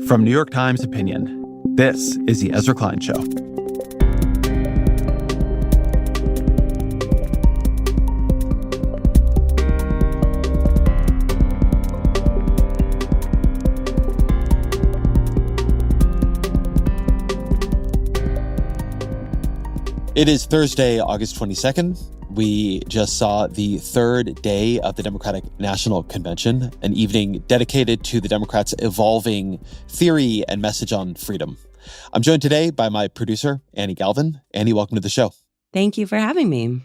From New York Times Opinion, this is The Ezra Klein Show. It is Thursday, August 22nd. We just saw the third day of the Democratic National Convention, an evening dedicated to the Democrats' evolving theory and message on freedom. I'm joined today by my producer, Annie Galvin. Annie, welcome to the show. Thank you for having me.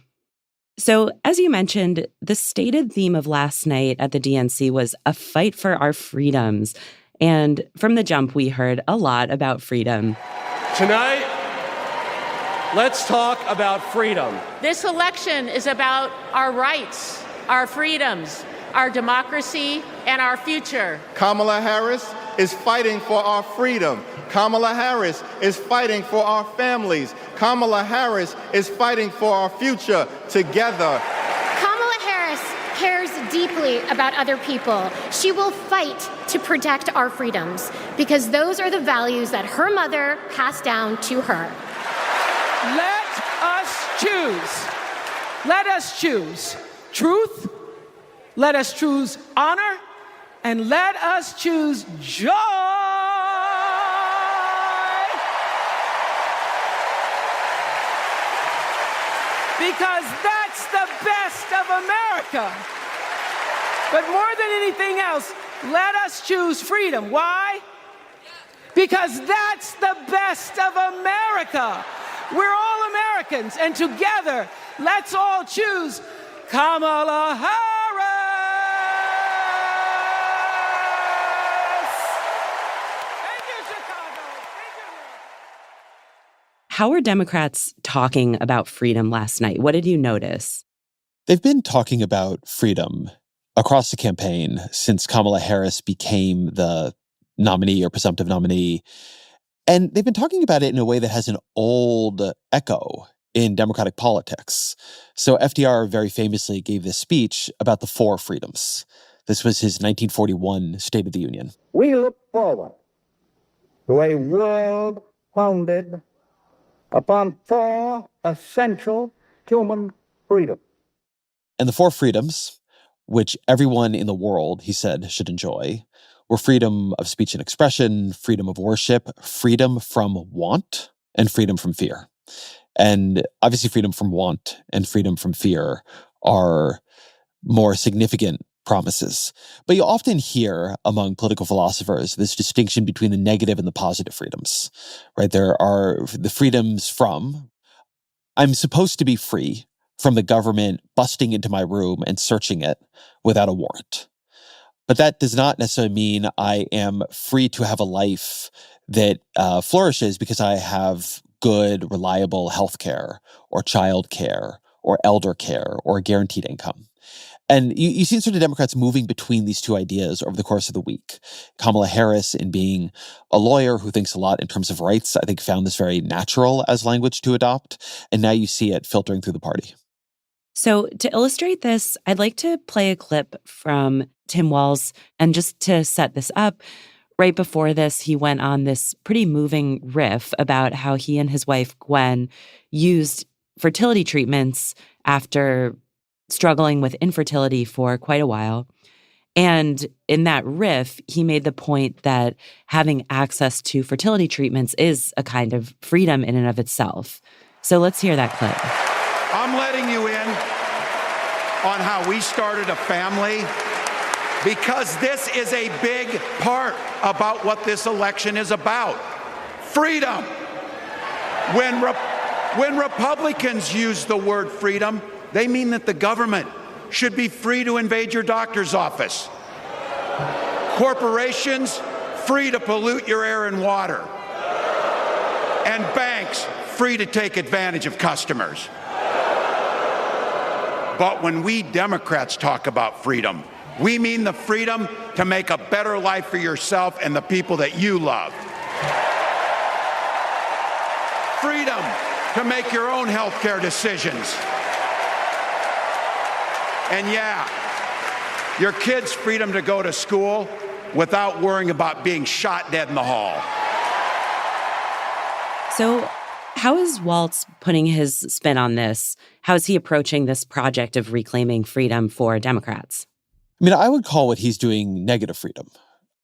So, as you mentioned, the stated theme of last night at the DNC was a fight for our freedoms. And from the jump, we heard a lot about freedom. Tonight, let's talk about freedom. This election is about our rights, our freedoms, our democracy, and our future. Kamala Harris is fighting for our freedom. Kamala Harris is fighting for our families. Kamala Harris is fighting for our future together. Kamala Harris cares deeply about other people. She will fight to protect our freedoms because those are the values that her mother passed down to her. Let us choose. Let us choose truth. Let us choose honor. And let us choose joy. Because that's the best of America. But more than anything else, let us choose freedom. Why? Because that's the best of America. We're all Americans, and together, let's all choose Kamala Harris. Thank you, Chicago. Thank you. How were Democrats talking about freedom last night? What did you notice? They've been talking about freedom across the campaign since Kamala Harris became the nominee or presumptive nominee. And they've been talking about it in a way that has an old echo in Democratic politics. So FDR very famously gave this speech about the four freedoms. This was his 1941 State of the Union. We look forward to a world founded upon four essential human freedoms. And the four freedoms, which everyone in the world, he said, should enjoy, were freedom of speech and expression, freedom of worship, freedom from want, and freedom from fear. And obviously freedom from want and freedom from fear are more significant promises. But you often hear among political philosophers this distinction between the negative and the positive freedoms, right? There are the freedoms from, I'm supposed to be free from the government busting into my room and searching it without a warrant. But that does not necessarily mean I am free to have a life that flourishes because I have good, reliable health care or child care or elder care or guaranteed income. And you see sort of Democrats moving between these two ideas over the course of the week. Kamala Harris, in being a lawyer who thinks a lot in terms of rights, I think found this very natural as language to adopt. And now you see it filtering through the party. So to illustrate this, I'd like to play a clip from Tim Walz. And just to set this up, right before this, he went on this pretty moving riff about how he and his wife, Gwen, used fertility treatments after struggling with infertility for quite a while. And in that riff, he made the point that having access to fertility treatments is a kind of freedom in and of itself. So let's hear that clip. I'm letting you in on how we started a family because this is a big part about what this election is about. Freedom. When Republicans use the word freedom, they mean that the government should be free to invade your doctor's office. Corporations, free to pollute your air and water. And banks, free to take advantage of customers. But when we Democrats talk about freedom, we mean the freedom to make a better life for yourself and the people that you love. Freedom to make your own health care decisions. And yeah, your kids' freedom to go to school without worrying about being shot dead in the hall. So how is Waltz putting his spin on this? How is he approaching this project of reclaiming freedom for Democrats? I mean, I would call what he's doing negative freedom.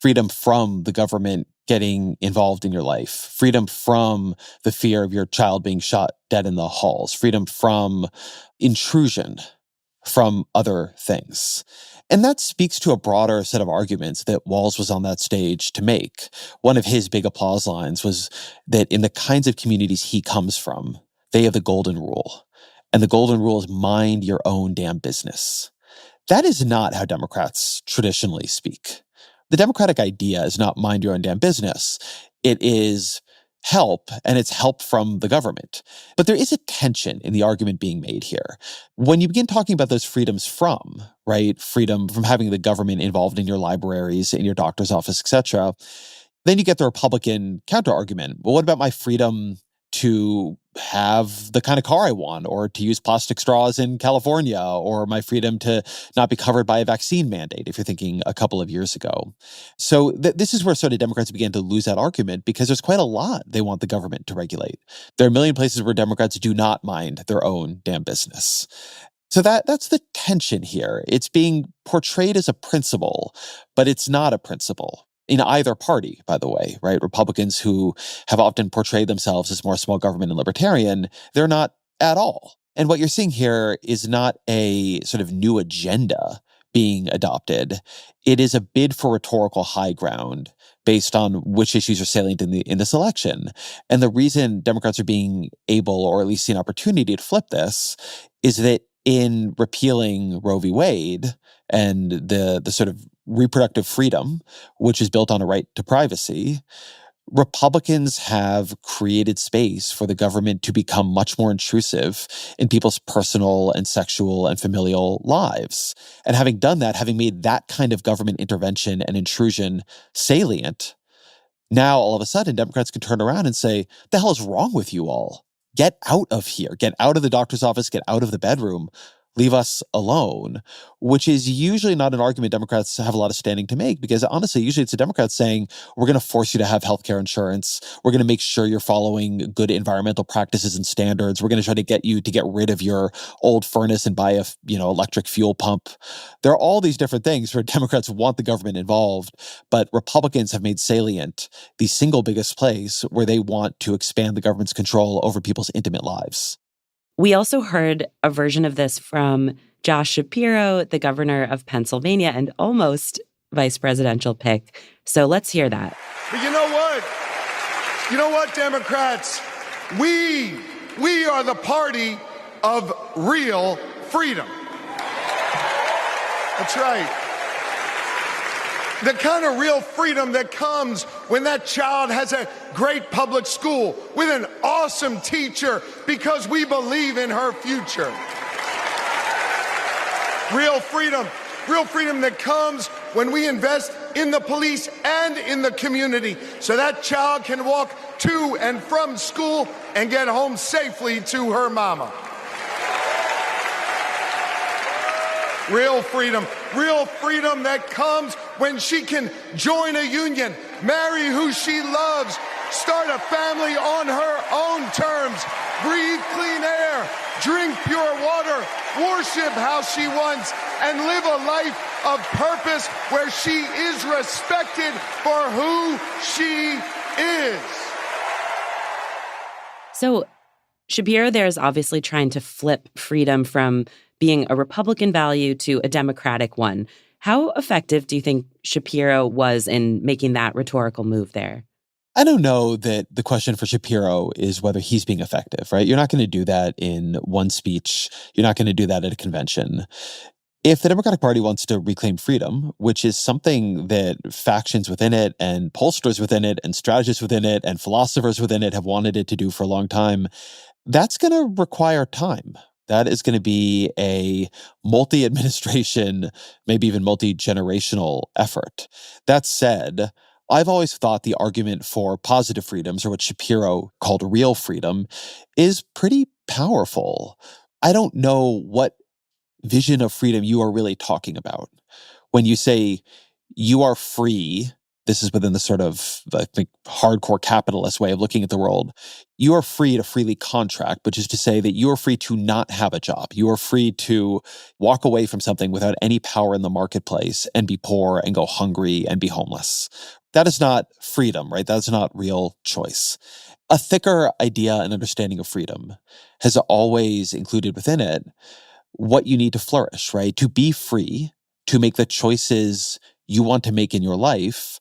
Freedom from the government getting involved in your life. Freedom from the fear of your child being shot dead in the halls. Freedom from intrusion from other things. And that speaks to a broader set of arguments that Walz was on that stage to make. One of his big applause lines was that in the kinds of communities he comes from, they have the golden rule. And the golden rule is mind your own damn business. That is not how Democrats traditionally speak. The Democratic idea is not mind your own damn business. It is help, and it's help from the government. But there is a tension in the argument being made here. When you begin talking about those freedoms from, right, freedom from having the government involved in your libraries, in your doctor's office, etc., then you get the Republican counter-argument. Well, what about my freedom to have the kind of car I want, or to use plastic straws in California, or my freedom to not be covered by a vaccine mandate, if you're thinking a couple of years ago. So this is where sort of Democrats began to lose that argument, because there's quite a lot they want the government to regulate. There are a million places where Democrats do not mind their own damn business. So that's the tension here. It's being portrayed as a principle, but it's not a principle. In either party, by the way, right? Republicans who have often portrayed themselves as more small government and libertarian, they're not at all. And what you're seeing here is not a sort of new agenda being adopted. It is a bid for rhetorical high ground based on which issues are salient in this election. And the reason Democrats are being able, or at least see an opportunity to flip this, is that in repealing Roe v. Wade and the sort of reproductive freedom, which is built on a right to privacy, Republicans have created space for the government to become much more intrusive in people's personal and sexual and familial lives. And having done that, having made that kind of government intervention and intrusion salient, now all of a sudden Democrats can turn around and say, the hell is wrong with you all? Get out of here. Get out of the doctor's office. Get out of the bedroom. Leave us alone, which is usually not an argument Democrats have a lot of standing to make, because honestly, usually it's the Democrats saying, we're going to force you to have healthcare insurance. We're going to make sure you're following good environmental practices and standards. We're going to try to get you to get rid of your old furnace and buy a, electric fuel pump. There are all these different things where Democrats want the government involved, but Republicans have made salient the single biggest place where they want to expand the government's control over people's intimate lives. We also heard a version of this from Josh Shapiro, the governor of Pennsylvania and almost vice presidential pick. So let's hear that. But you know what? You know what, Democrats? We are the party of real freedom. That's right. The kind of real freedom that comes when that child has a great public school with an awesome teacher because we believe in her future. Real freedom that comes when we invest in the police and in the community so that child can walk to and from school and get home safely to her mama. Real freedom that comes when she can join a union, marry who she loves, start a family on her own terms, breathe clean air, drink pure water, worship how she wants, and live a life of purpose where she is respected for who she is. So Shapiro there is obviously trying to flip freedom from being a Republican value to a Democratic one. How effective do you think Shapiro was in making that rhetorical move there? I don't know that the question for Shapiro is whether he's being effective, right? You're not going to do that in one speech. You're not going to do that at a convention. If the Democratic Party wants to reclaim freedom, which is something that factions within it and pollsters within it and strategists within it and philosophers within it have wanted it to do for a long time, that's going to require time. That is going to be a multi-administration, maybe even multi-generational effort. That said, I've always thought the argument for positive freedoms, or what Shapiro called real freedom, is pretty powerful. I don't know what vision of freedom you are really talking about when you say you are free. This is within the sort of, I think, hardcore capitalist way of looking at the world. You are free to freely contract, which is to say that you are free to not have a job. You are free to walk away from something without any power in the marketplace and be poor and go hungry and be homeless. That is not freedom, right? That is not real choice. A thicker idea and understanding of freedom has always included within it what you need to flourish, right? To be free, to make the choices you want to make in your life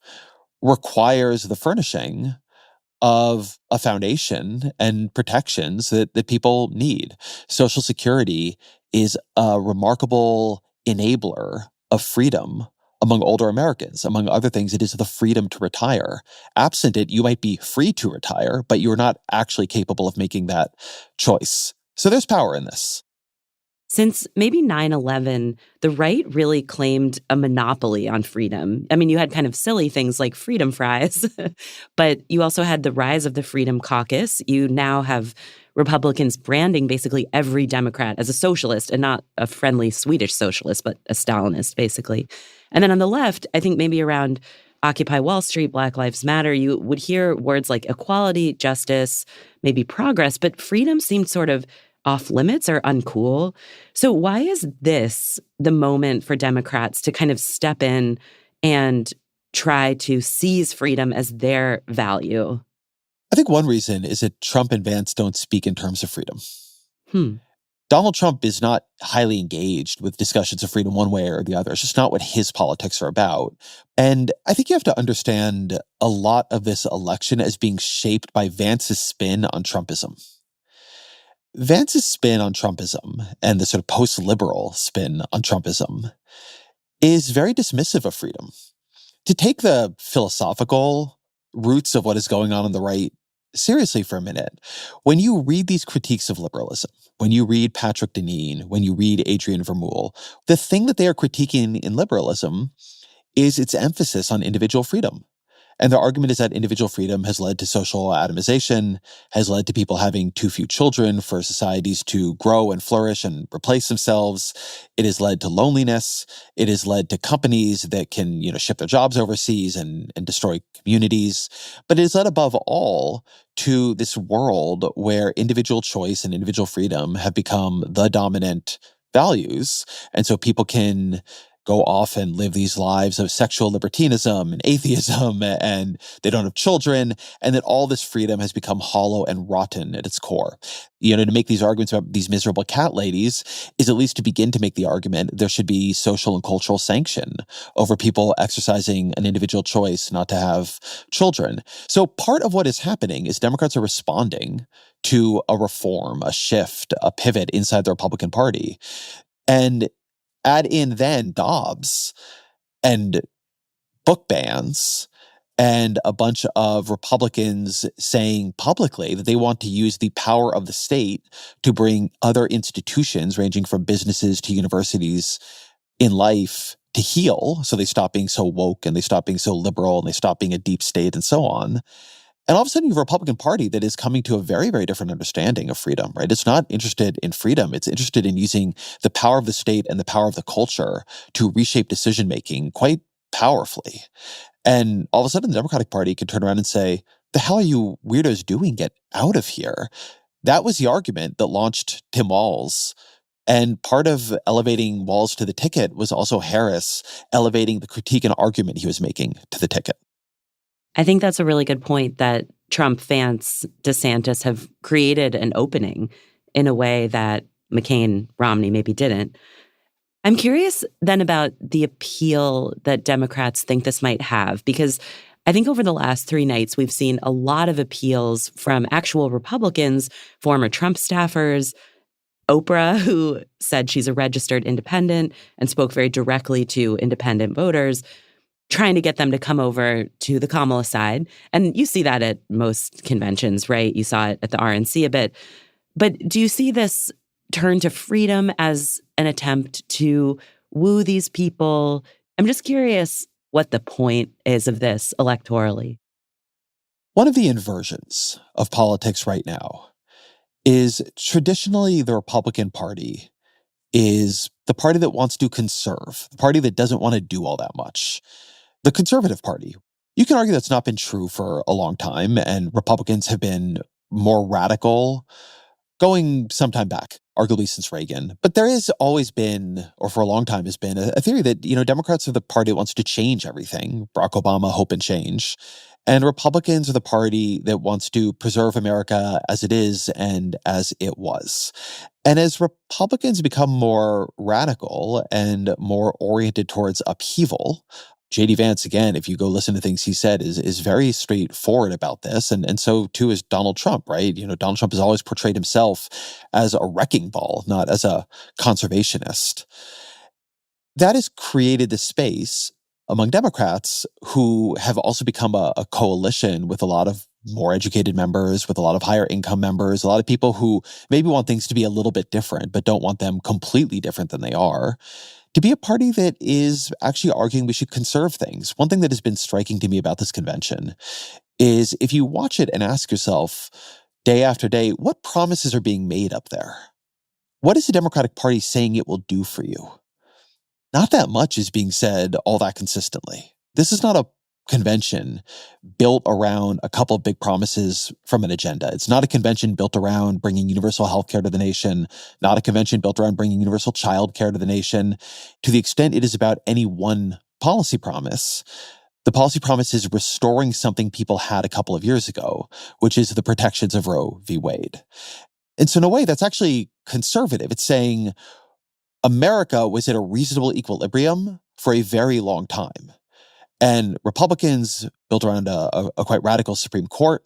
requires the furnishing of a foundation and protections that people need. Social Security is a remarkable enabler of freedom among older Americans. Among other things, it is the freedom to retire. Absent it, you might be free to retire, but you're not actually capable of making that choice. So there's power in this. Since maybe 9/11, the right really claimed a monopoly on freedom. I mean, you had kind of silly things like freedom fries, but you also had the rise of the Freedom Caucus. You now have Republicans branding basically every Democrat as a socialist, and not a friendly Swedish socialist, but a Stalinist, basically. And then on the left, I think maybe around Occupy Wall Street, Black Lives Matter, you would hear words like equality, justice, maybe progress, but freedom seemed sort of off limits or uncool. So why is this the moment for Democrats to kind of step in and try to seize freedom as their value? I think one reason is that Trump and Vance don't speak in terms of freedom. Donald Trump is not highly engaged with discussions of freedom one way or the other. It's just not what his politics are about. And I think you have to understand a lot of this election as being shaped by Vance's spin on Trumpism. Vance's spin on Trumpism and the sort of post-liberal spin on Trumpism is very dismissive of freedom. To take the philosophical roots of what is going on the right seriously for a minute, when you read these critiques of liberalism, when you read Patrick Deneen, when you read Adrian Vermeule, the thing that they are critiquing in liberalism is its emphasis on individual freedom. And their argument is that individual freedom has led to social atomization, has led to people having too few children for societies to grow and flourish and replace themselves. It has led to loneliness. It has led to companies that can, ship their jobs overseas and destroy communities. But it has led above all to this world where individual choice and individual freedom have become the dominant values. And so people can go off and live these lives of sexual libertinism and atheism, and they don't have children, and that all this freedom has become hollow and rotten at its core. To make these arguments about these miserable cat ladies is at least to begin to make the argument there should be social and cultural sanction over people exercising an individual choice not to have children. So part of what is happening is Democrats are responding to a reform, a shift, a pivot inside the Republican Party. And add in then Dobbs and book bans and a bunch of Republicans saying publicly that they want to use the power of the state to bring other institutions, ranging from businesses to universities in life, to heal. So they stop being so woke and they stop being so liberal and they stop being a deep state and so on. And all of a sudden, you have a Republican Party that is coming to a very, very different understanding of freedom, right? It's not interested in freedom. It's interested in using the power of the state and the power of the culture to reshape decision-making quite powerfully. And all of a sudden, the Democratic Party can turn around and say, the hell are you weirdos doing? Get out of here. That was the argument that launched Tim Walz. And part of elevating Walz to the ticket was also Harris elevating the critique and argument he was making to the ticket. I think that's a really good point that Trump, Vance, DeSantis have created an opening in a way that McCain, Romney maybe didn't. I'm curious then about the appeal that Democrats think this might have, because I think over the last 3 nights, we've seen a lot of appeals from actual Republicans, former Trump staffers, Oprah, who said she's a registered independent and spoke very directly to independent voters, trying to get them to come over to the Kamala side. And you see that at most conventions, right? You saw it at the RNC a bit. But do you see this turn to freedom as an attempt to woo these people? I'm just curious what the point is of this electorally. One of the inversions of politics right now is traditionally the Republican Party is the party that wants to conserve, the party that doesn't want to do all that much. the conservative party. You can argue that's not been true for a long time, and Republicans have been more radical going some time back, arguably since Reagan. But there has always been, or for a long time has been, a theory that, Democrats are the party that wants to change everything. Barack Obama, hope and change. And Republicans are the party that wants to preserve America as it is and as it was. And as Republicans become more radical and more oriented towards upheaval, J.D. Vance, again, if you go listen to things he said, is very straightforward about this. And so, too, is Donald Trump, right? Donald Trump has always portrayed himself as a wrecking ball, not as a conservationist. That has created the space among Democrats who have also become a coalition with a lot of more educated members, with a lot of higher income members, a lot of people who maybe want things to be a little bit different, but don't want them completely different than they are, to be a party that is actually arguing we should conserve things. One thing that has been striking to me about this convention is if you watch it and ask yourself day after day, what promises are being made up there? What is the Democratic Party saying it will do for you? Not that much is being said all that consistently. This is not a convention built around a couple of big promises from an agenda. It's not a convention built around bringing universal health care to the nation, not a convention built around bringing universal child care to the nation. To the extent it is about any one policy promise, the policy promise is restoring something people had a couple of years ago, which is the protections of Roe v. Wade. And so in a way, that's actually conservative. It's saying America was at a reasonable equilibrium for a very long time. And Republicans, built around a quite radical Supreme Court,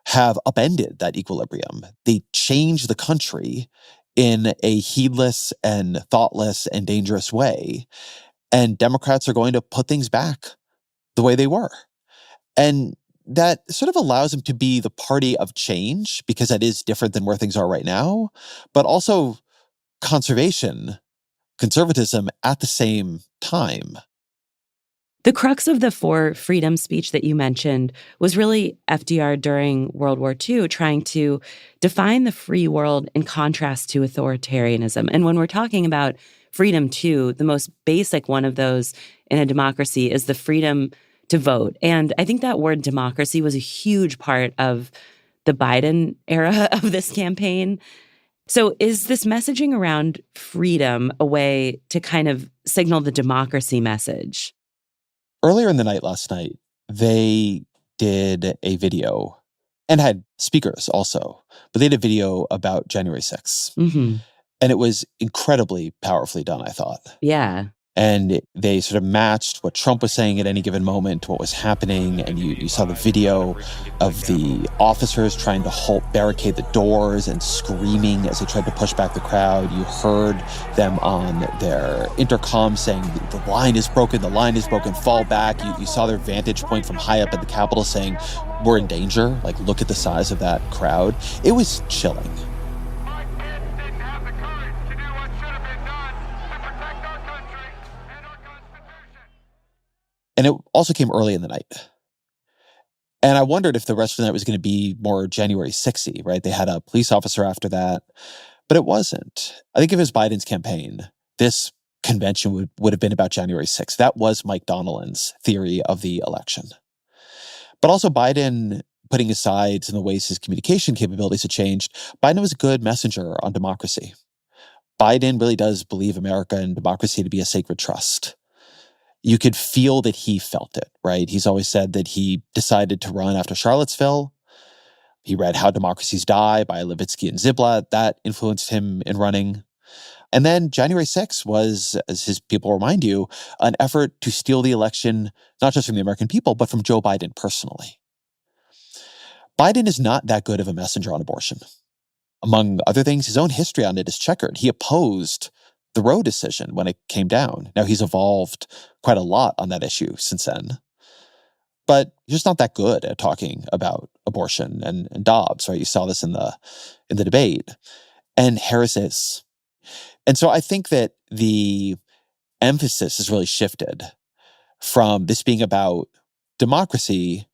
have upended that equilibrium. They changed the country in a heedless and thoughtless and dangerous way. And Democrats are going to put things back the way they were. And that sort of allows them to be the party of change, because that is different than where things are right now, but also conservatism at the same time. The crux of the For Freedom speech that you mentioned was really FDR during World War II trying to define the free world in contrast to authoritarianism. And when we're talking about freedom, too, the most basic one of those in a democracy is the freedom to vote. And I think that word democracy was a huge part of the Biden era of this campaign. So is this messaging around freedom a way to kind of signal the democracy message? Earlier in the night last night, they did a video and had speakers also, but they did a video about January 6th. Mm-hmm. And it was incredibly powerfully done, I thought. Yeah. And they sort of matched what Trump was saying at any given moment to what was happening. And you saw the video of the officers trying to barricade the doors and screaming as they tried to push back the crowd. You heard them on their intercom saying, the line is broken, fall back. You saw their vantage point from high up at the Capitol saying, we're in danger. Like, look at the size of that crowd. It was chilling. And it also came early in the night. And I wondered if the rest of the night was going to be more January 6-y, right? They had a police officer after that, but it wasn't. I think if it was Biden's campaign, this convention would have been about January 6th. That was Mike Donnellan's theory of the election. But also Biden, putting aside some of the ways his communication capabilities had changed, Biden was a good messenger on democracy. Biden really does believe America and democracy to be a sacred trust. You could feel that he felt it, right? He's always said that he decided to run after Charlottesville. He read How Democracies Die by Levitsky and Ziblatt. That influenced him in running. And then January 6th was, as his people remind you, an effort to steal the election, not just from the American people, but from Joe Biden personally. Biden is not that good of a messenger on abortion. Among other things, his own history on it is checkered. He opposed the Roe decision when it came down. Now, he's evolved quite a lot on that issue since then. But he's just not that good at talking about abortion and Dobbs, right? You saw this in the debate. And Harris is. And so I think that the emphasis has really shifted from this being about democracy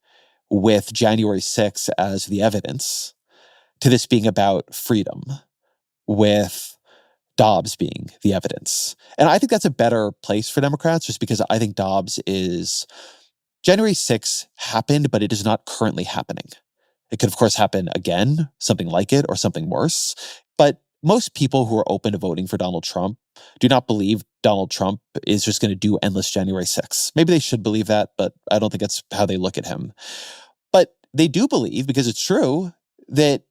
with January 6th as the evidence to this being about freedom with Dobbs being the evidence. And I think that's a better place for Democrats, just because I think Dobbs is January 6th happened, but it is not currently happening. It could, of course, happen again, something like it, or something worse. But most people who are open to voting for Donald Trump do not believe Donald Trump is just going to do endless January 6th. Maybe they should believe that, but I don't think that's how they look at him. But they do believe, because it's true, that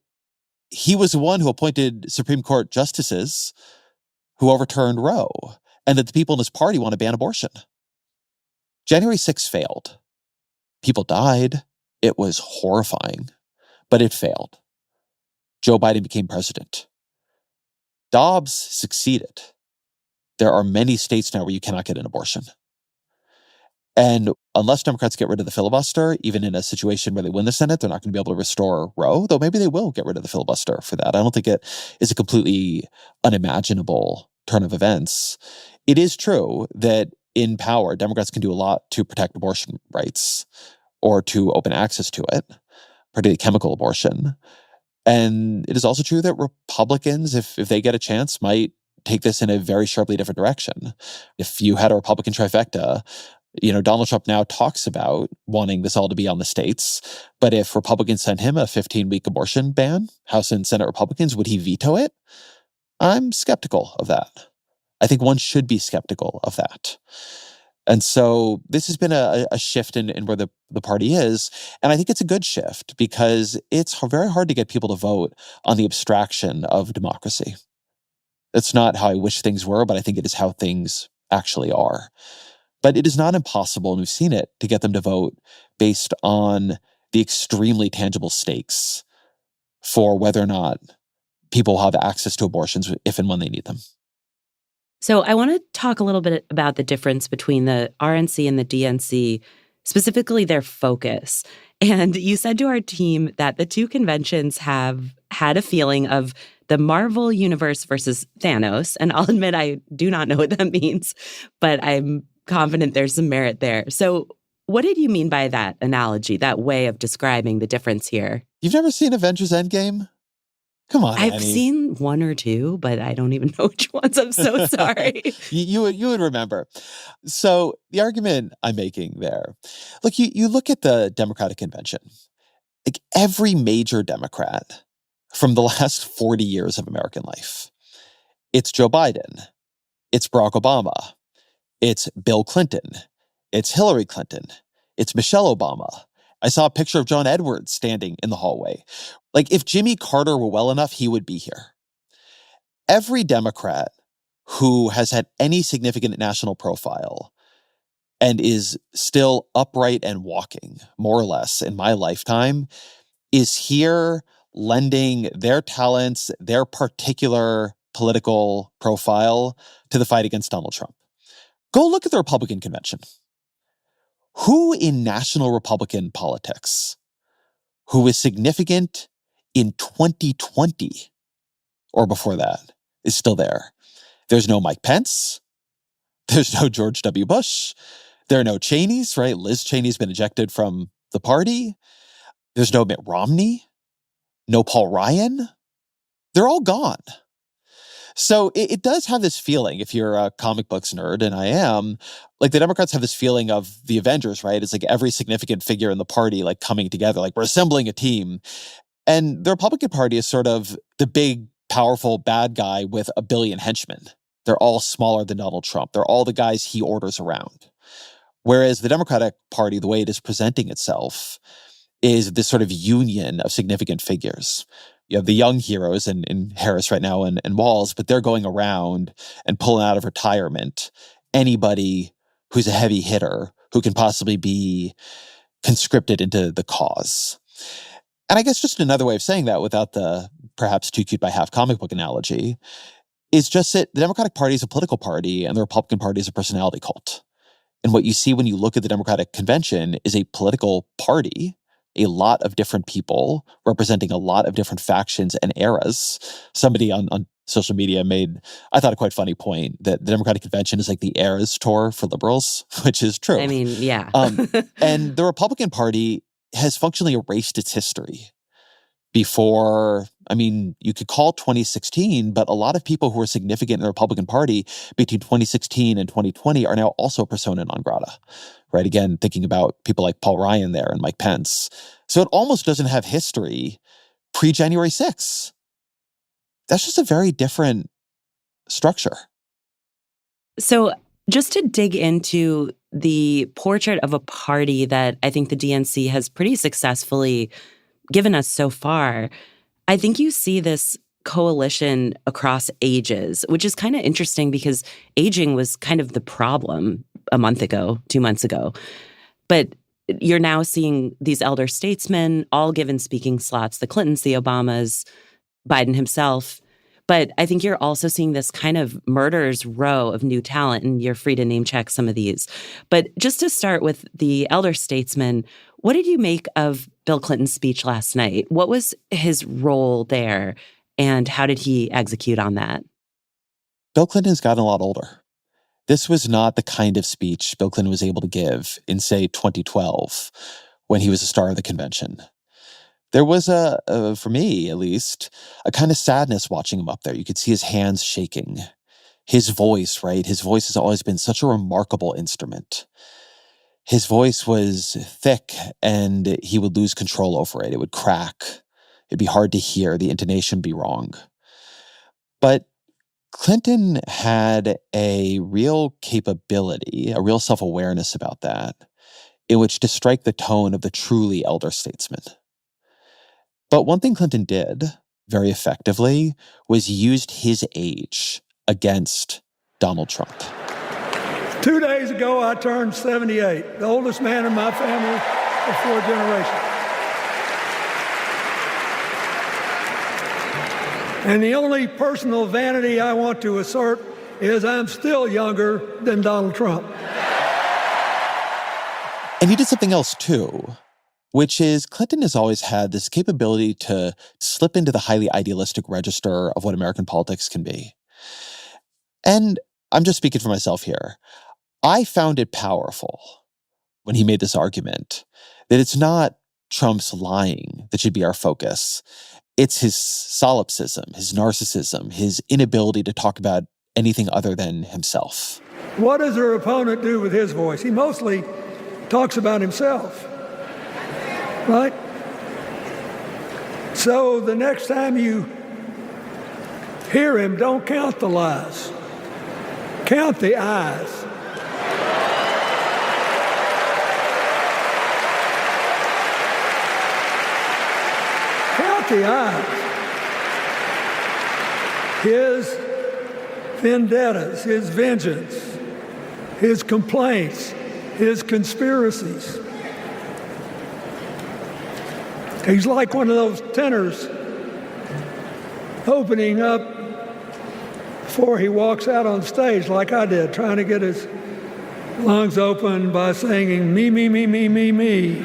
he was the one who appointed Supreme Court justices who overturned Roe, and that the people in his party want to ban abortion. January 6th failed. People died. It was horrifying, but it failed. Joe Biden became president. Dobbs succeeded. There are many states now where you cannot get an abortion. And unless Democrats get rid of the filibuster, even in a situation where they win the Senate, they're not going to be able to restore Roe, though maybe they will get rid of the filibuster for that. I don't think it is a completely unimaginable turn of events. It is true that in power, Democrats can do a lot to protect abortion rights or to open access to it, particularly chemical abortion. And it is also true that Republicans, if they get a chance, might take this in a very sharply different direction. If you had a Republican trifecta, Donald Trump now talks about wanting this all to be on the states. But if Republicans sent him a 15-week abortion ban, House and Senate Republicans, would he veto it? I'm skeptical of that. I think one should be skeptical of that. And so this has been a shift in where the party is. And I think it's a good shift because it's very hard to get people to vote on the abstraction of democracy. It's not how I wish things were, but I think it is how things actually are. But it is not impossible, and we've seen it, to get them to vote based on the extremely tangible stakes for whether or not people have access to abortions if and when they need them. So I want to talk a little bit about the difference between the RNC and the DNC, specifically their focus. And you said to our team that the two conventions have had a feeling of the Marvel universe versus Thanos. And I'll admit I do not know what that means, but I'm confident there's some merit there. So what did you mean by that analogy, that way of describing the difference here? You've never seen Avengers Endgame? Come on, I've Annie. seen one or two, but I don't even know which ones. I'm so sorry. You would remember. So the argument I'm making there, look, you look at the Democratic Convention, like every major Democrat from the last 40 years of American life, it's Joe Biden, it's Barack Obama, it's Bill Clinton, it's Hillary Clinton, it's Michelle Obama. I saw a picture of John Edwards standing in the hallway. Like, if Jimmy Carter were well enough, he would be here. Every Democrat who has had any significant national profile and is still upright and walking, more or less, in my lifetime, is here lending their talents, their particular political profile to the fight against Donald Trump. Go look at the Republican convention. Who in national Republican politics who was significant in 2020 or before that is still there? There's no Mike Pence. There's no George W. Bush. There are no Cheneys, right? Liz Cheney's been ejected from the party. There's no Mitt Romney. No Paul Ryan. They're all gone. So it does have this feeling, if you're a comic books nerd, and I am, like the Democrats have this feeling of the Avengers, right? It's like every significant figure in the party like coming together, like we're assembling a team. And the Republican Party is sort of the big, powerful bad guy with a billion henchmen. They're all smaller than Donald Trump. They're all the guys he orders around. Whereas the Democratic Party, the way it is presenting itself, is this sort of union of significant figures. You have the young heroes in Harris right now and Walz, but they're going around and pulling out of retirement anybody who's a heavy hitter who can possibly be conscripted into the cause. And I guess just another way of saying that without the perhaps too cute by half comic book analogy is just that the Democratic Party is a political party and the Republican Party is a personality cult. And what you see when you look at the Democratic Convention is a political party, a lot of different people representing a lot of different factions and eras. Somebody on social media made, I thought, a quite funny point that the Democratic Convention is like the eras tour for liberals, which is true. I mean, yeah. And the Republican Party has functionally erased its history before, I mean, you could call 2016, but a lot of people who were significant in the Republican Party between 2016 and 2020 are now also persona non grata, right? Again, thinking about people like Paul Ryan there and Mike Pence. So it almost doesn't have history pre-January 6th. That's just a very different structure. So just to dig into the portrait of a party that I think the DNC has pretty successfully given us so far, I think you see this coalition across ages, which is kind of interesting because aging was kind of the problem a month ago, 2 months ago. But you're now seeing these elder statesmen all given speaking slots, the Clintons, the Obamas, Biden himself. But I think you're also seeing this kind of murderer's row of new talent, and you're free to name check some of these. But just to start with the elder statesman, what did you make of Bill Clinton's speech last night? What was his role there, and how did he execute on that? Bill Clinton's gotten a lot older. This was not the kind of speech Bill Clinton was able to give in, say, 2012, when he was a star of the convention. There was for me at least, a kind of sadness watching him up there. You could see his hands shaking. His voice, right? His voice has always been such a remarkable instrument. His voice was thick and he would lose control over it. It would crack. It'd be hard to hear. The intonation would be wrong. But Clinton had a real capability, a real self-awareness about that, in which to strike the tone of the truly elder statesman. But one thing Clinton did very effectively was used his age against Donald Trump. 2 days ago, I turned 78, the oldest man in my family of 4 generations. And the only personal vanity I want to assert is I'm still younger than Donald Trump. And he did something else too, which is Clinton has always had this capability to slip into the highly idealistic register of what American politics can be. And I'm just speaking for myself here. I found it powerful when he made this argument that it's not Trump's lying that should be our focus. It's his solipsism, his narcissism, his inability to talk about anything other than himself. What does her opponent do with his voice? He mostly talks about himself. Right? So the next time you hear him, don't count the lies. Count the eyes. Count the eyes. His vendettas, his vengeance, his complaints, his conspiracies. He's like one of those tenors opening up before he walks out on stage, like I did, trying to get his lungs open by singing, me, me, me, me, me, me.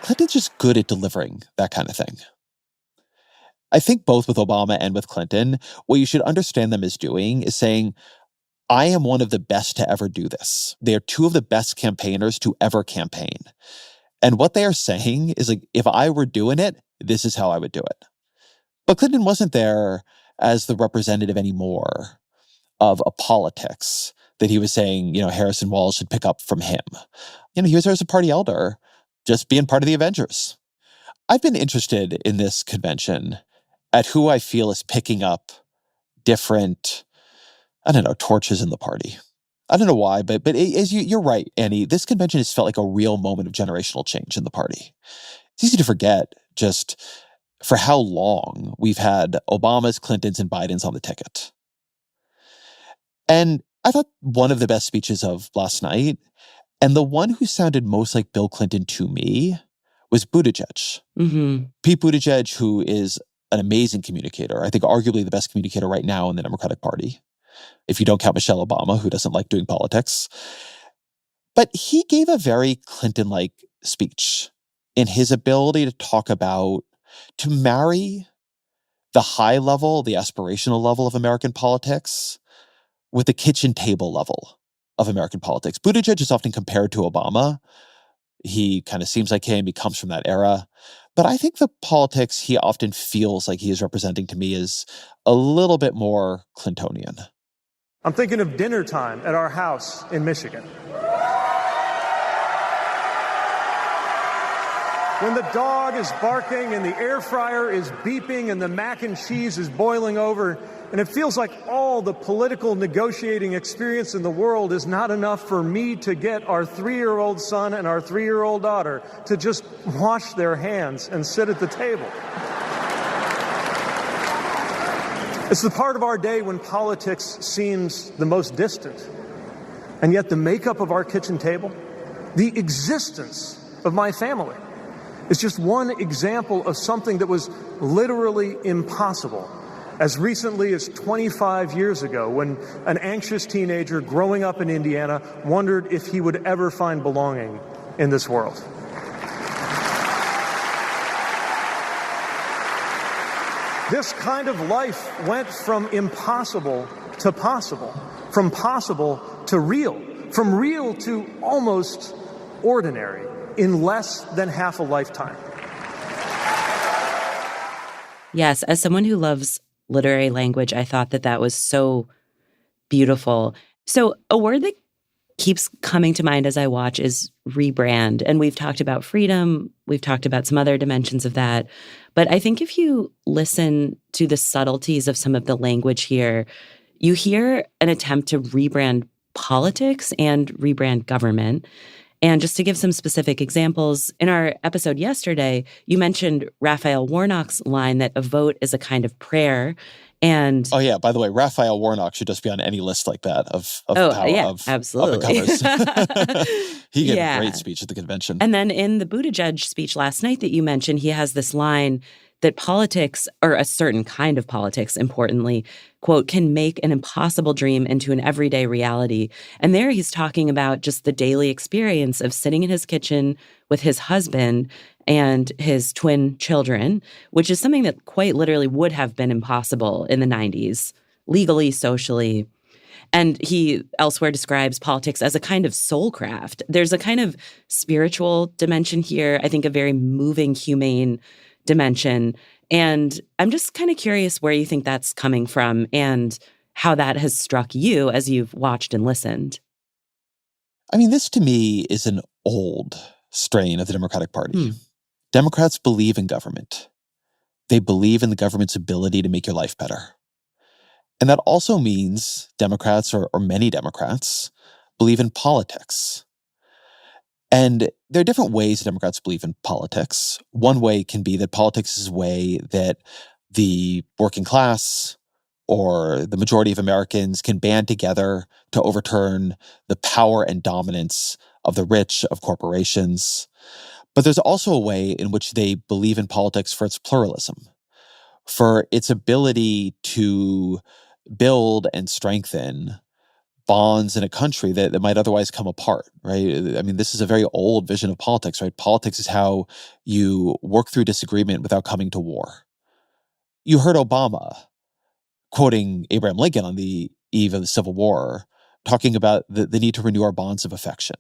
Clinton's just good at delivering that kind of thing. I think both with Obama and with Clinton, what you should understand them as doing is saying, I am one of the best to ever do this. They are two of the best campaigners to ever campaign. And what they are saying is like, if I were doing it, this is how I would do it. But Clinton wasn't there as the representative anymore of a politics that he was saying, Harrison Walls should pick up from him. He was there as a party elder, just being part of the Avengers. I've been interested in this convention at who I feel is picking up different, torches in the party. I don't know why, but as you're right, Annie, this convention has felt like a real moment of generational change in the party. It's easy to forget just for how long we've had Obamas, Clintons, and Bidens on the ticket. And I thought one of the best speeches of last night, and the one who sounded most like Bill Clinton to me, was Buttigieg. Mm-hmm. Pete Buttigieg, who is an amazing communicator, I think arguably the best communicator right now in the Democratic Party, if you don't count Michelle Obama, who doesn't like doing politics. But he gave a very Clinton-like speech in his ability to talk about, to marry the high level, the aspirational level of American politics with the kitchen table level of American politics. Buttigieg is often compared to Obama. He kind of seems like him. He comes from that era. But I think the politics he often feels like he is representing to me is a little bit more Clintonian. I'm thinking of dinner time at our house in Michigan. When the dog is barking and the air fryer is beeping and the mac and cheese is boiling over, and it feels like all the political negotiating experience in the world is not enough for me to get our 3-year-old son and our 3-year-old daughter to just wash their hands and sit at the table. It's the part of our day when politics seems the most distant, and yet the makeup of our kitchen table, the existence of my family, is just one example of something that was literally impossible as recently as 25 years ago, when an anxious teenager growing up in Indiana wondered if he would ever find belonging in this world. This kind of life went from impossible to possible, from possible to real, from real to almost ordinary in less than half a lifetime. Yes, as someone who loves literary language, I thought that was so beautiful. So a word that keeps coming to mind as I watch is rebrand. And we've talked about freedom. We've talked about some other dimensions of that. But I think if you listen to the subtleties of some of the language here, you hear an attempt to rebrand politics and rebrand government. And just to give some specific examples, in our episode yesterday, you mentioned Raphael Warnock's line that a vote is a kind of prayer. And oh yeah, by the way, Raphael Warnock should just be on any list like that of absolutely. He gave a great speech at the convention. And then in the Buttigieg speech last night that you mentioned, he has this line that politics, or a certain kind of politics, importantly, quote, can make an impossible dream into an everyday reality. And there he's talking about just the daily experience of sitting in his kitchen with his husband and his twin children, which is something that quite literally would have been impossible in the 90s, legally, socially. And he elsewhere describes politics as a kind of soulcraft. There's a kind of spiritual dimension here, I think a very moving, humane dimension. And I'm just kind of curious where you think that's coming from and how that has struck you as you've watched and listened. I mean, this to me is an old strain of the Democratic Party. Democrats believe in government. They believe in the government's ability to make your life better. And that also means Democrats, or many Democrats, believe in politics. And there are different ways Democrats believe in politics. One way can be that politics is a way that the working class or the majority of Americans can band together to overturn the power and dominance of the rich, of corporations. But there's also a way in which they believe in politics for its pluralism, for its ability to build and strengthen bonds in a country that might otherwise come apart, right? I mean, this is a very old vision of politics, right? Politics is how you work through disagreement without coming to war. You heard Obama quoting Abraham Lincoln on the eve of the Civil War, talking about the need to renew our bonds of affection.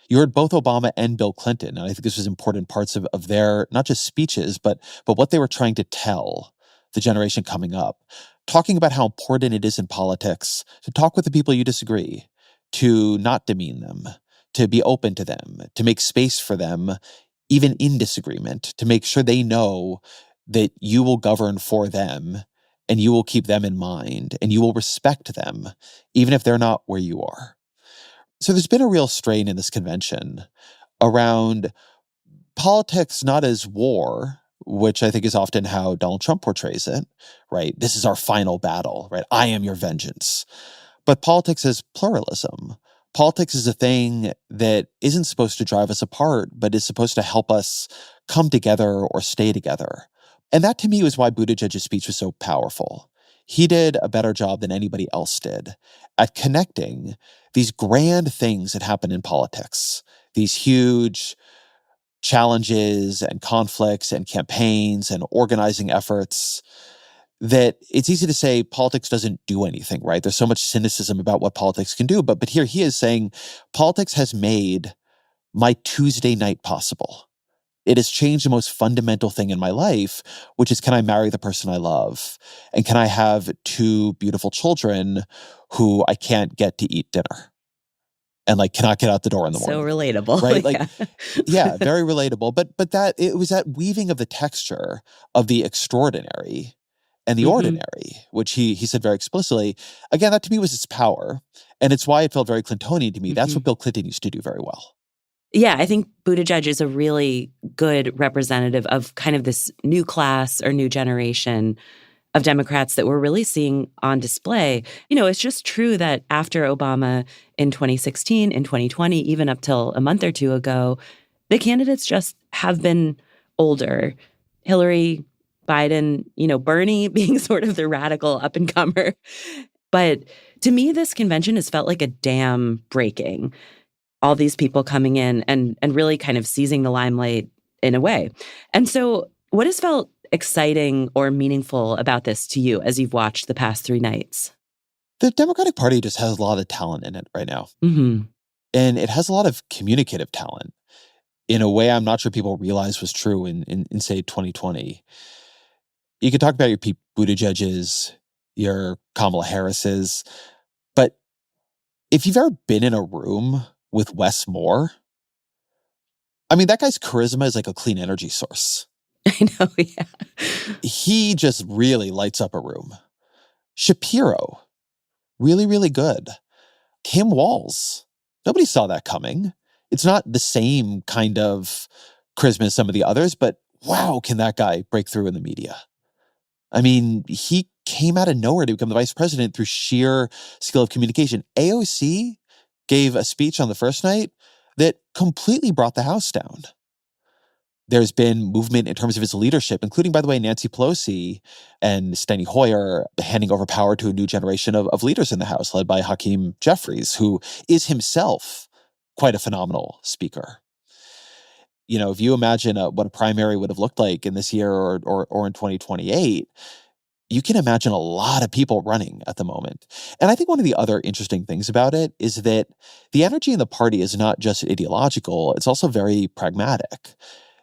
You heard both Obama and Bill Clinton, and I think this was important parts of their, not just speeches, but what they were trying to tell the generation coming up, talking about how important it is in politics to talk with the people you disagree, to not demean them, to be open to them, to make space for them, even in disagreement, to make sure they know that you will govern for them and you will keep them in mind and you will respect them, even if they're not where you are. So there's been a real strain in this convention around politics not as war, which I think is often how Donald Trump portrays it, right? This is our final battle, right? I am your vengeance. But politics is pluralism. Politics is a thing that isn't supposed to drive us apart, but is supposed to help us come together or stay together. And that to me was why Buttigieg's speech was so powerful. He did a better job than anybody else did at connecting these grand things that happen in politics, these huge challenges and conflicts and campaigns and organizing efforts, that it's easy to say politics doesn't do anything, right? There's so much cynicism about what politics can do. But here he is saying politics has made my Tuesday night possible. It has changed the most fundamental thing in my life, which is, can I marry the person I love? And can I have 2 beautiful children who I can't get to eat dinner? And cannot get out the door in the morning. So relatable. Right? Yeah, very relatable. But that it was that weaving of the texture of the extraordinary and the ordinary, which he said very explicitly. Again, that to me was its power. And it's why it felt very Clintonian to me. That's what Bill Clinton used to do very well. Yeah, I think Buttigieg is a really good representative of kind of this new class or new generation of Democrats that we're really seeing on display. It's just true that after Obama in 2016, in 2020, even up till a month or two ago, the candidates just have been older. Hillary, Biden, Bernie being sort of the radical up-and-comer. But to me, this convention has felt like a dam breaking. All these people coming in and really kind of seizing the limelight in a way. And so what has felt exciting or meaningful about this to you as you've watched the past 3 nights? The Democratic Party just has a lot of talent in it right now. Mm-hmm. And it has a lot of communicative talent in a way I'm not sure people realize was true in say, 2020. You could talk about your Pete Buttigieg's, your Kamala Harris's, but if you've ever been in a room with Wes Moore, I mean, that guy's charisma is like a clean energy source. I know, yeah. He just really lights up a room. Shapiro, really, really good. Kim Walz, nobody saw that coming. It's not the same kind of charisma as some of the others, but wow, can that guy break through in the media? I mean, he came out of nowhere to become the vice president through sheer skill of communication. AOC gave a speech on the first night that completely brought the house down. There's been movement in terms of his leadership, including, by the way, Nancy Pelosi and Steny Hoyer handing over power to a new generation of leaders in the House, led by Hakeem Jeffries, who is himself quite a phenomenal speaker. If you imagine what a primary would have looked like in this year or in 2028, you can imagine a lot of people running at the moment. And I think one of the other interesting things about it is that the energy in the party is not just ideological, it's also very pragmatic.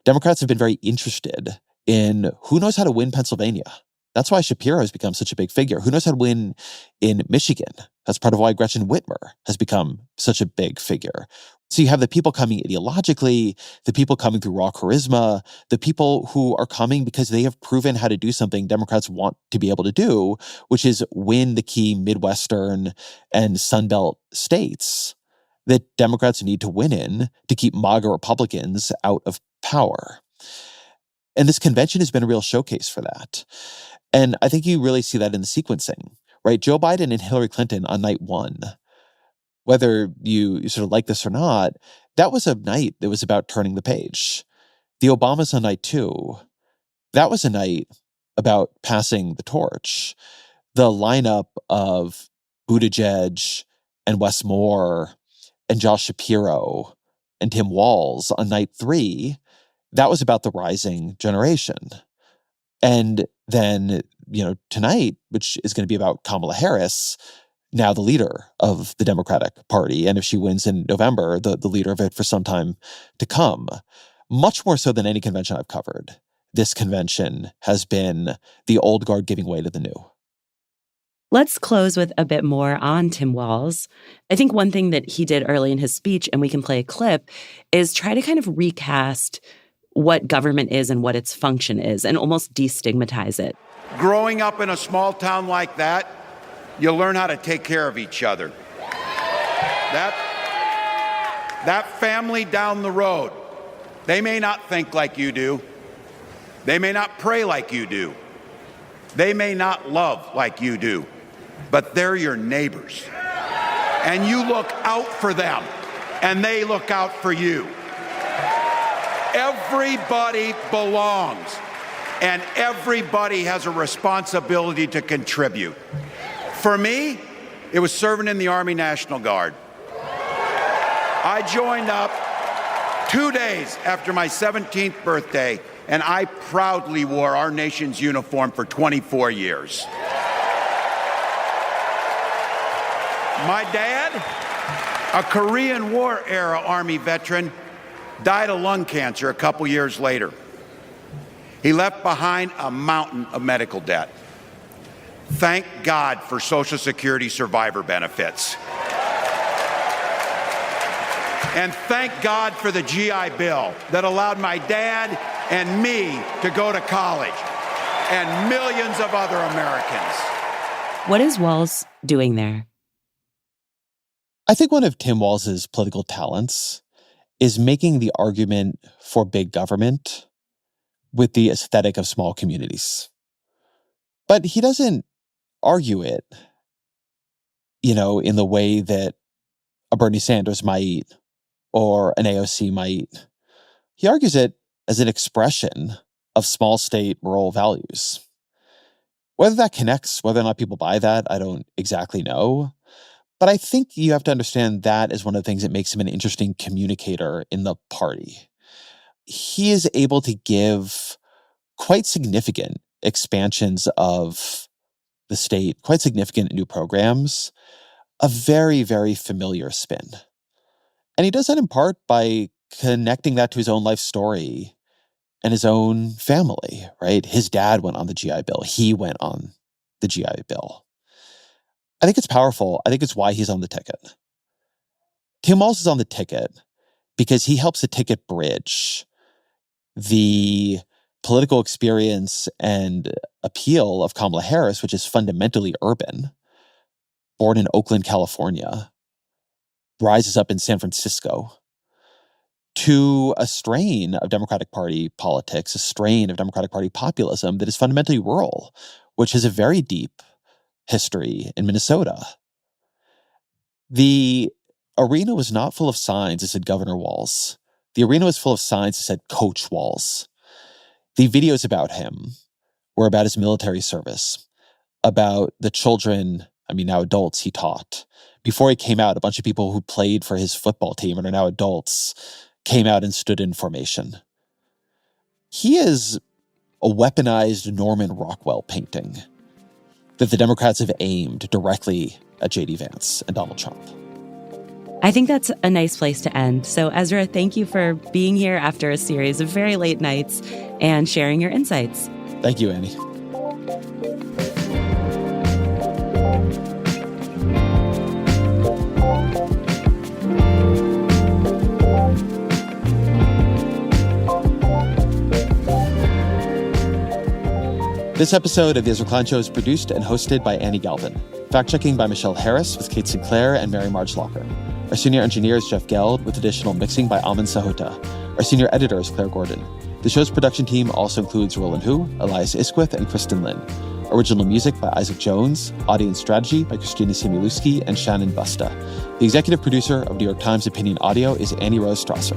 Democrats have been very interested in who knows how to win Pennsylvania. That's why Shapiro has become such a big figure. Who knows how to win in Michigan? That's part of why Gretchen Whitmer has become such a big figure. So you have the people coming ideologically, the people coming through raw charisma, the people who are coming because they have proven how to do something Democrats want to be able to do, which is win the key Midwestern and Sunbelt states that Democrats need to win in to keep MAGA Republicans out of power. And this convention has been a real showcase for that. And I think you really see that in the sequencing, right? Joe Biden and Hillary Clinton on night 1, whether you sort of like this or not, that was a night that was about turning the page. The Obamas on night 2, that was a night about passing the torch. The lineup of Buttigieg and Wes Moore and Josh Shapiro and Tim Walz on night 3, that was about the rising generation. And then, tonight, which is going to be about Kamala Harris, now the leader of the Democratic Party. And if she wins in November, the leader of it for some time to come. Much more so than any convention I've covered, this convention has been the old guard giving way to the new. Let's close with a bit more on Tim Walz. I think one thing that he did early in his speech, and we can play a clip, is try to kind of recast what government is and what its function is and almost destigmatize it. Growing up in a small town like that, you learn how to take care of each other. That family down the road, they may not think like you do. They may not pray like you do. They may not love like you do, but they're your neighbors. And you look out for them, and they look out for you. Everybody belongs, and everybody has a responsibility to contribute. For me, it was serving in the Army National Guard. I joined up 2 days after my 17th birthday, and I proudly wore our nation's uniform for 24 years. My dad, a Korean War-era Army veteran, died of lung cancer a couple years later. He left behind a mountain of medical debt. Thank God for Social Security survivor benefits. And thank God for the GI Bill that allowed my dad and me to go to college, and millions of other Americans. What is Walz doing there? I think one of Tim Walz's political talents is making the argument for big government with the aesthetic of small communities. But he doesn't argue it, in the way that a Bernie Sanders might or an AOC might. He argues it as an expression of small state rural values. Whether that connects, whether or not people buy that, I don't exactly know. But I think you have to understand that is one of the things that makes him an interesting communicator in the party. He is able to give quite significant expansions of the state, quite significant new programs, a very, very familiar spin. And he does that in part by connecting that to his own life story and his own family, right? His dad went on the GI Bill. He went on the GI Bill. I think it's powerful. I think it's why he's on the ticket. Tim Walz is on the ticket because he helps the ticket bridge the political experience and appeal of Kamala Harris, which is fundamentally urban, born in Oakland, California, rises up in San Francisco, to a strain of Democratic Party politics, a strain of Democratic Party populism that is fundamentally rural, which has a very deep history in Minnesota. The arena was not full of signs that said Governor Walz. The arena was full of signs that said Coach Walz. The videos about him were about his military service, about the children, now adults, he taught. Before he came out, a bunch of people who played for his football team and are now adults came out and stood in formation. He is a weaponized Norman Rockwell painting that the Democrats have aimed directly at J.D. Vance and Donald Trump. I think that's a nice place to end. So, Ezra, thank you for being here after a series of very late nights and sharing your insights. Thank you, Annie. This episode of The Ezra Klein Show is produced and hosted by Annie Galvin. Fact-checking by Michelle Harris with Kate Sinclair and Mary Marge Locker. Our senior engineer is Jeff Geld with additional mixing by Amin Sahota. Our senior editor is Claire Gordon. The show's production team also includes Roland Hu, Elias Isquith, and Kristen Lin. Original music by Isaac Jones. Audience strategy by Christina Similuski and Shannon Busta. The executive producer of New York Times Opinion Audio is Annie Rose Strasser.